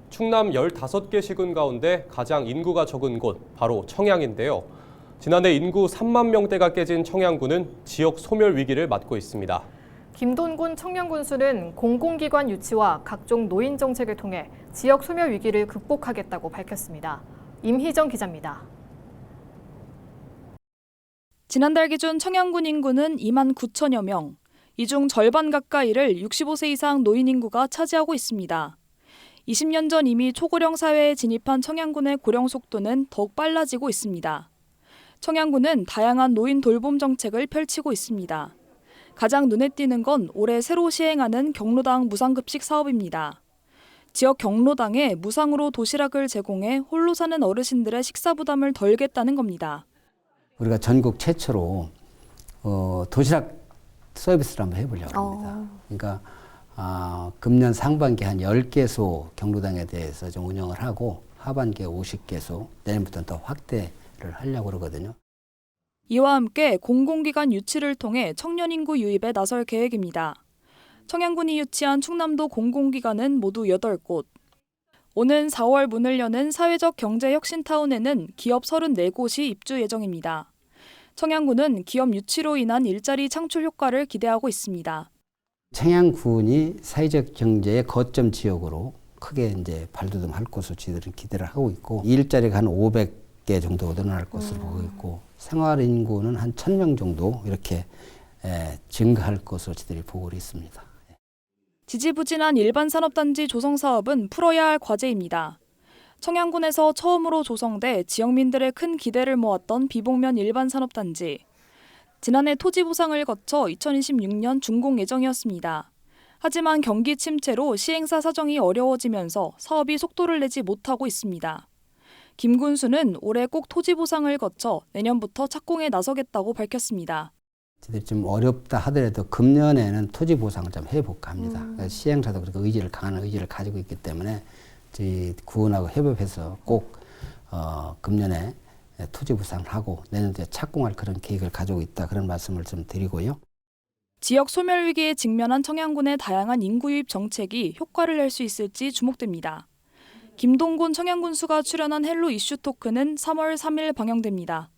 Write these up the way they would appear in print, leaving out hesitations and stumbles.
충남 15개 시군 가운데 가장 인구가 적은 곳, 바로 청양인데요. 지난해 인구 3만 명대가 깨진 청양군은 지역 소멸 위기를 맞고 있습니다. 김돈군 청양군수는 공공기관 유치와 각종 노인 정책을 통해 지역 소멸 위기를 극복하겠다고 밝혔습니다. 임희정 기자입니다. 지난달 기준 청양군 인구는 2만 9천여 명, 이 중 절반 가까이를 65세 이상 노인 인구가 차지하고 있습니다. 20년 전 이미 초고령 사회에 진입한 청양군의 고령 속도는 더욱 빨라지고 있습니다. 청양군은 다양한 노인 돌봄 정책을 펼치고 있습니다. 가장 눈에 띄는 건 올해 새로 시행하는 경로당 무상급식 사업입니다. 지역 경로당에 무상으로 도시락을 제공해 홀로 사는 어르신들의 식사 부담을 덜겠다는 겁니다. 우리가 전국 최초로 도시락 서비스를 한번 해보려고 합니다. 그러니까 금년 상반기 한 10개소 경로당에 대해서 좀 운영을 하고 하반기에 50개소, 내년부터는 더 확대를 하려고 그러거든요. 이와 함께 공공기관 유치를 통해 청년 인구 유입에 나설 계획입니다. 청양군이 유치한 충남도 공공기관은 모두 8곳. 오는 4월 문을 여는 사회적 경제혁신타운에는 기업 34곳이 입주 예정입니다. 청양군은 기업 유치로 인한 일자리 창출 효과를 기대하고 있습니다. 청양군이 사회적 경제의 거점 지역으로 크게 이제 발돋움할 것으로 저희들은 기대를 하고 있고, 일자리가 한 500개 정도 늘어날 것으로 보고 있고, 생활 인구는 한 1,000명 정도 이렇게 증가할 것으로 저희들이 보고 있습니다. 지지부진한 일반 산업단지 조성 사업은 풀어야 할 과제입니다. 청양군에서 처음으로 조성돼 지역민들의 큰 기대를 모았던 비봉면 일반 산업단지. 지난해 토지 보상을 거쳐 2026년 준공 예정이었습니다. 하지만 경기 침체로 시행사 사정이 어려워지면서 사업이 속도를 내지 못하고 있습니다. 김 군수는 올해 꼭 토지 보상을 거쳐 내년부터 착공에 나서겠다고 밝혔습니다. 저희들이 좀 어렵다 하더라도 금년에는 토지 보상을 좀 해볼까 합니다. 시행사도 그렇게 강한 의지를 가지고 있기 때문에 저희 구원하고 협업해서 꼭 금년에 토지 보상을 하고 내년도에 착공할 그런 계획을 가지고 있다, 그런 말씀을 좀 드리고요. 지역 소멸 위기에 직면한 청양군의 다양한 인구 유입 정책이 효과를 낼 수 있을지 주목됩니다. 김동군 청양군수가 출연한 헬로 이슈 토크는 3월 3일 방영됩니다.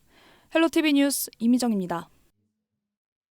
헬로티비 뉴스 임희정입니다.